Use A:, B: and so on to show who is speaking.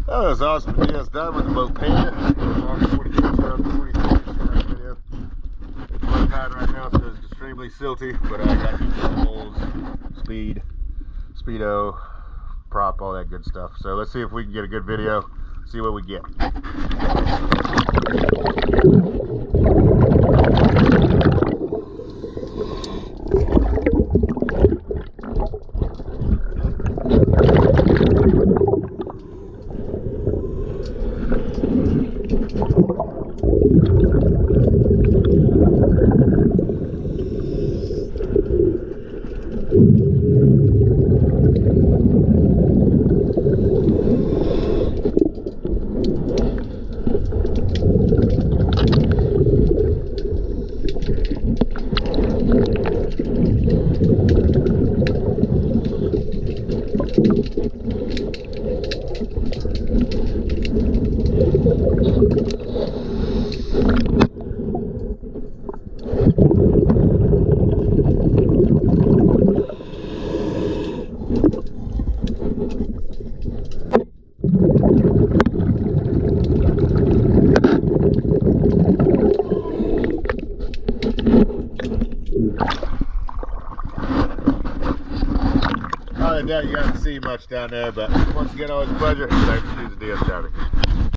A: That was awesome. The deal's done with the boat Panda. It's 42 on 46 video. It's low tide right now, so it's extremely silty, but I got holes, speed, speedo, prop, all that good stuff. So let's see if we can get a good video, see what we get. I doubt you got to see much down there, but once again, always a pleasure. Thanks for choosing DS Diving.